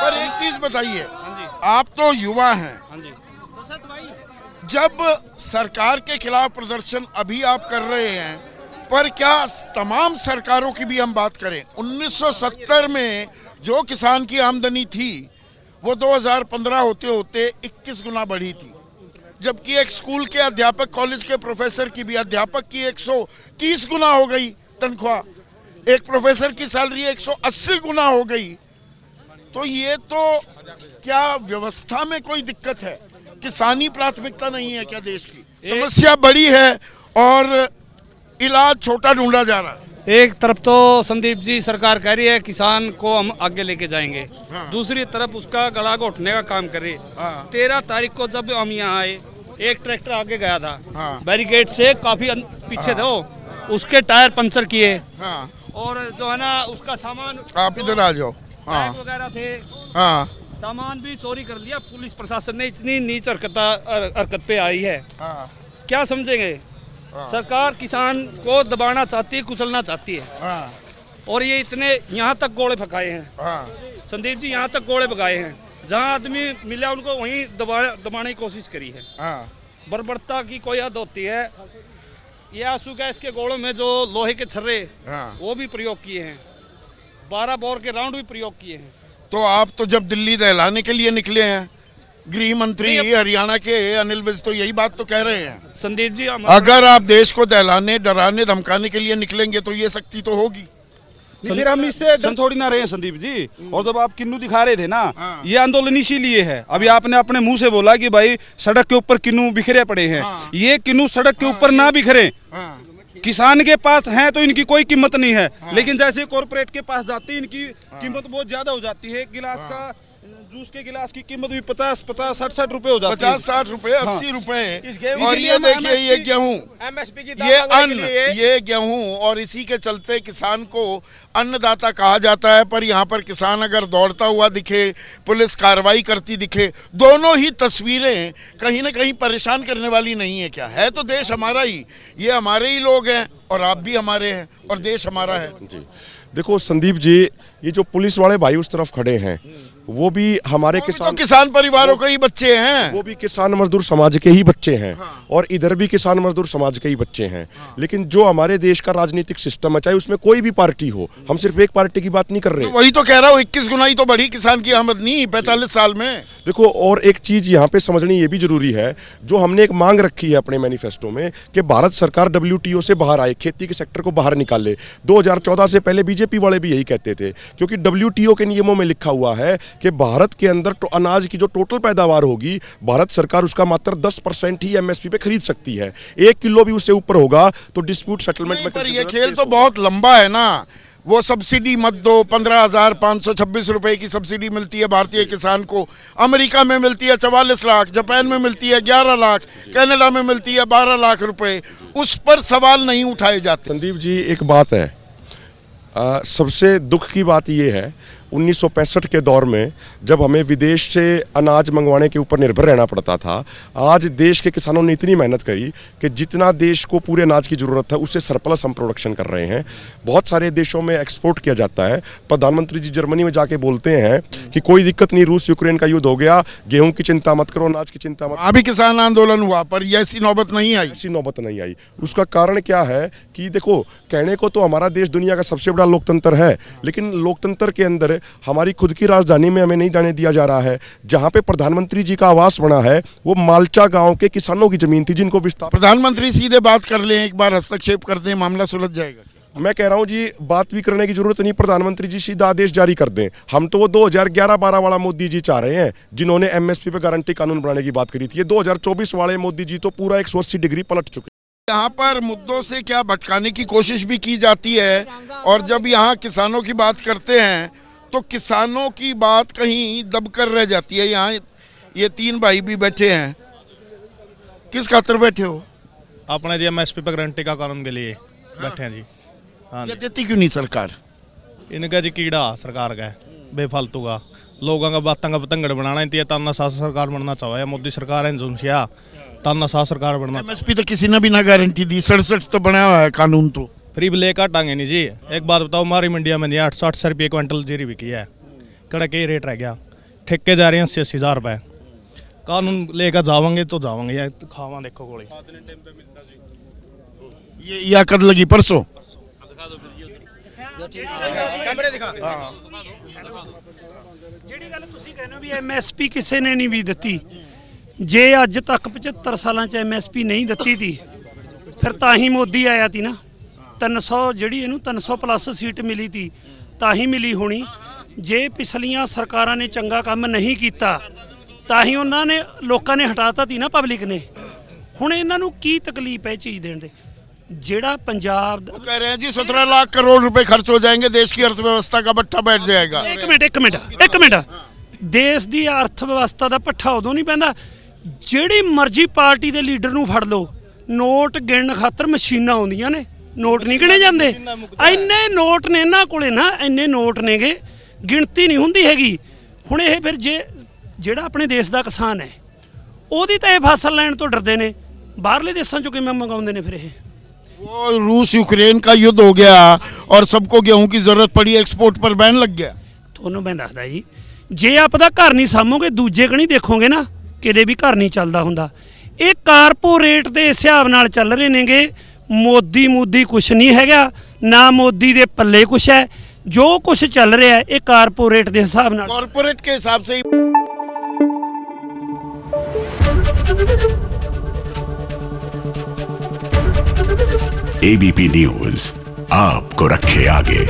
पर एक चीज बताइए, हाँ जी, आप तो युवा हैं, हाँ जी, जब सरकार के खिलाफ प्रदर्शन अभी आप कर रहे हैं, पर क्या तमाम सरकारों की भी हम बात करें, 1970 में जो किसान की आमदनी थी वो 2015 होते होते 21 गुना बढ़ी थी, जबकि एक स्कूल के अध्यापक, कॉलेज के प्रोफेसर की भी, अध्यापक की 130 गुना हो गई तनख्वाह, एक प्रोफेसर की सैलरी 180 गुना हो गई। तो ये तो क्या व्यवस्था में कोई दिक्कत है? किसानी प्राथमिकता नहीं है क्या देश की? समस्या बड़ी है और इलाज छोटा ढूंढा जा रहा है। एक तरफ तो संदीप जी सरकार कह रही है किसान को हम आगे लेके जाएंगे, हाँ। दूसरी तरफ उसका गला घोटने का काम कर रही है। हाँ। 13 तारीख को जब हम यहाँ आए, एक ट्रैक्टर आगे गया था, हाँ। बैरिकेड से काफी पीछे थे वो, उसके टायर पंचर किए, हाँ। और जो है ना उसका सामान, आप इधर आ जाओ। हाँ। बैग वगैरह थे, हाँ। सामान भी चोरी कर लिया। पुलिस प्रशासन ने इतनी नीच हरकत पे आई है, हाँ। क्या समझेंगे? सरकार किसान को दबाना चाहती है, कुचलना चाहती है, हाँ। और ये इतने यहाँ तक गोले फकाए हैं हाँ। संदीप जी, यहाँ तक गोले भगाए हैं, जहाँ आदमी मिला उनको वहीं दबाने की कोशिश करी है। हाँ। बर्बरता की कोई हद होती है। ये आंसू गैस के गोलों में जो लोहे के छर्रे, हाँ। वो भी प्रयोग किए हैं, 12 बोर के राउंड भी प्रयोग किए हैं। तो आप तो जब दिल्ली दहलाने के लिए निकले हैं, गृह मंत्री हरियाणा के अनिल विज तो यही बात तो कह रहे हैं। संदीप जी, अगर आप देश को दहलाने, डराने, धमकाने के लिए निकलेंगे तो ये शक्ति तो होगी। फिर हम इससे डर थोड़ी ना रहे हैं संदीप जी। और जब आप किन्नू दिखा रहे थे ना, हाँ। ये आंदोलन इसीलिए है। अभी आपने अपने मुंह से बोला कि भाई सड़क के ऊपर किन्नू बिखरे पड़े हैं। हाँ। ये किन्नू सड़क के ऊपर ना बिखरे, हाँ। किसान के पास हैं तो इनकी कोई कीमत नहीं है। लेकिन जैसे कॉर्पोरेट के पास जाती है, इनकी कीमत बहुत ज्यादा हो जाती है। गिलास का, जूस के गिलास की कीमत भी 50, 60 रुपए हो जाती है। 50-60 रुपए, 80 रुपए। गेहूं और के ये लिए देखिए, ये गेहूं, MSP की ये अन्न, ये गेहूं, और इसी के चलते किसान को अन्नदाता कहा जाता है। पर यहाँ पर किसान अगर दौड़ता हुआ दिखे, पुलिस कार्रवाई करती दिखे, दोनों ही तस्वीरें कहीं ना कहीं परेशान करने वाली नहीं है क्या? है तो देश हमारा ही, ये हमारे ही लोग हैं और आप भी हमारे हैं और देश हमारा है। जी देखो संदीप जी, ये जो पुलिस वाले भाई उस तरफ खड़े हैं वो भी हमारे किसान परिवारों के ही बच्चे हैं, वो भी किसान मजदूर समाज के ही बच्चे हैं। हाँ। और इधर भी किसान मजदूर समाज के ही बच्चे हैं। हाँ। लेकिन जो हमारे देश का राजनीतिक सिस्टम है, चाहे उसमें कोई भी पार्टी हो, हम सिर्फ एक पार्टी की बात नहीं कर रहे। तो वही तो कह रहा हूँ, 21 गुना ही तो बढ़ी किसान की आमदनी 45 साल में। देखो, और एक चीज यहाँ पे समझनी ये भी जरूरी है, जो हमने एक मांग रखी है अपने मैनिफेस्टो में कि भारत सरकार WTO से बाहर आए, खेती के सेक्टर को बाहर निकाले। 2014 से पहले बीजेपी वाले भी यही कहते थे, क्योंकि WTO के नियमों में लिखा हुआ है कि भारत के अंदर तो अनाज की जो टोटल पैदावार होगी, भारत सरकार उसका मात्र 10% ही MSP पे खरीद सकती है। 1 किलो भी उससे ऊपर होगा तो डिस्प्यूट सेटलमेंट में। पर ये खेल तो बहुत लंबा है ना। वो सब्सिडी मत दो, 15,526 रुपए की सब्सिडी मिलती है भारतीय किसान को, अमेरिका में मिलती है 44 लाख, जापान में मिलती है 11 लाख, कनाडा में मिलती है 12 लाख रुपए। उस पर सवाल नहीं उठाए जाते। संदीप जी, एक बात है, सबसे दुख की बात यह है, 1965 के दौर में जब हमें विदेश से अनाज मंगवाने के ऊपर निर्भर रहना पड़ता था, आज देश के किसानों ने इतनी मेहनत करी कि जितना देश को पूरे अनाज की ज़रूरत है उससे सरप्लस हम प्रोडक्शन कर रहे हैं। बहुत सारे देशों में एक्सपोर्ट किया जाता है। प्रधानमंत्री जी जर्मनी में जाके बोलते हैं कि कोई दिक्कत नहीं, रूस यूक्रेन का युद्ध हो गया, गेहूँ की चिंता मत करो, अनाज की चिंता मत। अभी किसान आंदोलन हुआ पर ऐसी नौबत नहीं आई। ऐसी नौबत नहीं आई। उसका कारण क्या है कि देखो, कहने को तो हमारा देश दुनिया का सबसे बड़ा लोकतंत्र है, लेकिन लोकतंत्र के अंदर हमारी खुद की राजधानी में हमें नहीं जाने दिया जा रहा है। जहां पे प्रधानमंत्री जी का आवास बना है वो मालचा गांव के किसानों की जमीन थी, जिनको विस्तार। प्रधानमंत्री सीधे बात कर लें, एक बार हस्तक्षेप कर दें, मामला सुलझ जाएगा। मैं कह रहा हूं जी, बात भी करने की जरूरत नहीं, प्रधानमंत्री जी सीधा आदेश जारी कर दें। हम तो वो 2011-12 वाला मोदी जी चाह रहे हैं, जिन्होंने MSP पे गारंटी कानून बनाने की बात करी थी। ये 2024 वाले मोदी जी तो पूरा 180 डिग्री पलट चुके। यहाँ पर मुद्दों से क्या भटकाने की कोशिश भी की जाती है, और जब यहाँ किसानों की बात करते हैं तो किसानों की बात कहीं दबकर रह जाती है। यहाँ ये 3 भाई भी बैठे हैं, किस खातिर बैठे हो? अपने जी MSP पे गारंटी का कानून के लिए बैठे हैं जी। हाँ ये जी, देती क्यों नहीं सरकार? इनका जी कीड़ा सरकार का है बेफालतू का, लोगों का बातों का पतंगड़ बनाना है। तानाशाह सरकार बनना चाहे मोदी सरकार है, झुंसिया तानाशाह सरकार बनना। MSP तो किसी ने भी ना गारंटी दी, 67 तो बनाया हुआ है कानून। तो फ्री ले काटांगे नहीं जी। एक बात बताओ, हमारी मंडिया में 60 रुपये क्विंटल जीरी बिकी है, कड़क ही रेट रह गया। ठेके जा रहे हैं 80-80 रुपए। कानून लेकर जावांगे तो जावांगे या खावा देखो गोली। ये कद लगी परसों। ਜਿਹੜੀ ਗੱਲ ਤੁਸੀਂ ਕਹਿੰਦੇ ਹੋ ਵੀ ਐਮਐਸਪੀ ਕਿਸੇ ਨੇ ਨਹੀਂ ਵੀ ਦਿੱਤੀ, ਜੇ ਅੱਜ ਤੱਕ 75 ਸਾਲਾਂ ਚ ਐਮਐਸਪੀ ਨਹੀਂ ਦਿੱਤੀ ਤੀ ਫਿਰ ਤਾਂ ਹੀ ਮੋਦੀ ਆਇਆ ਤੀ ਨਾ। 300 ਜਿਹੜੀ ਇਹਨੂੰ 300 ਪਲੱਸ ਸੀਟ ਮਿਲੀ ਤੀ ਤਾਂ ਹੀ ਮਿਲੀ ਹੋਣੀ। ਜੇ ਪਿਛਲੀਆਂ ਸਰਕਾਰਾਂ ਨੇ ਚੰਗਾ ਕੰਮ ਨਹੀਂ ਕੀਤਾ ਤਾਂ ਹੀ ਉਹਨਾਂ ਨੇ ਲੋਕਾਂ ਨੇ ਹਟਾਤਾ ਤੀ ਨਾ, ਪਬਲਿਕ ਨੇ। ਹੁਣ ਇਹਨਾਂ ਨੂੰ ਕੀ ਤਕਲੀਫ ਹੈ ਇਹ ਚੀਜ਼ ਦੇਣ ਦੇ? ਜਿਹੜਾ ਪੰਜਾਬ वो कह रहे हैं जी 17 लाख करोड़ रुपए खर्च हो जाएंगे, देश की अर्थव्यवस्था का भट्ठा बैठ जाएगा। ਇੱਕ ਮਿੰਟ ਦੇਸ਼ ਦੀ ਅਰਥ ਵਿਵਸਥਾ ਦਾ ਪੱਠਾ ਉਦੋਂ ਨਹੀਂ ਪੈਂਦਾ ਜਿਹੜੀ ਮਰਜ਼ੀ ਪਾਰਟੀ ਦੇ ਲੀਡਰ ਨੂੰ ਫੜ ਲਓ, ਨੋਟ ਗਿਣਨ ਖਾਤਰ ਮਸ਼ੀਨਾਂ ਆਉਂਦੀਆਂ ਨੇ, ਨੋਟ ਨਹੀਂ ਗਿਣੇ ਜਾਂਦੇ। ਇੰਨੇ ਨੋਟ ਨੇ ਇਹਨਾਂ ਕੋਲੇ ਨਾ, ਇੰਨੇ ਨੋਟ ਨੇਗੇ, ਗਿਣਤੀ ਨਹੀਂ ਹੁੰਦੀ ਹੈਗੀ। ਹੁਣ ਇਹ ਫਿਰ ਜਿਹੜਾ ਆਪਣੇ ਦੇਸ਼ ਦਾ ਕਿਸਾਨ ਹੈ ਉਹਦੀ ਤਾਂ ਇਹ ਫਸਲ ਲੈਣ ਤੋਂ ਡਰਦੇ ਨੇ, ਬਾਹਰਲੇ ਦੇਸ਼ਾਂ ਚੋਂ ਕਿਵੇਂ ਮੰਗਾਉਂਦੇ ਨੇ ਫਿਰ ਇਹ? वो रूस यूक्रेन का युद्ध हो गया और सबको गेहूं की जरूरत पड़ी, एक्सपोर्ट पर बैन लग गया। ਤੁਹਾਨੂੰ ਮੈਂ ਦੱਸਦਾ ਜੀ, ਜੇ ਆਪਦਾ ਘਰ ਨਹੀਂ ਸਾਂਭੋਗੇ ਦੂਜੇ ਕਣੀ ਦੇਖੋਗੇ ਨਾ, ਕਿਤੇ ਵੀ ਘਰ ਨਹੀਂ ਚੱਲਦਾ ਹੁੰਦਾ। ਇਹ ਕਾਰਪੋਰੇਟ ਦੇ ਹਿਸਾਬ ਨਾਲ ਚੱਲ ਰਹੇ ਨੇਗੇ। ਮੋਦੀ ਕੁਛ ਨਹੀਂ ਹੈਗਾ, ਨਾ ਮੋਦੀ ਦੇ ਪੱਲੇ ਕੁਛ ਹੈ। ਜੋ ਕੁਛ ਚੱਲ ਰਿਹਾ ਹੈ ਇਹ ਕਾਰਪੋਰੇਟ ਦੇ ਹਿਸਾਬ ਨਾਲ। कॉर्पोरेट के हिसाब से ही एबीपी न्यूज आपको रखे आगे।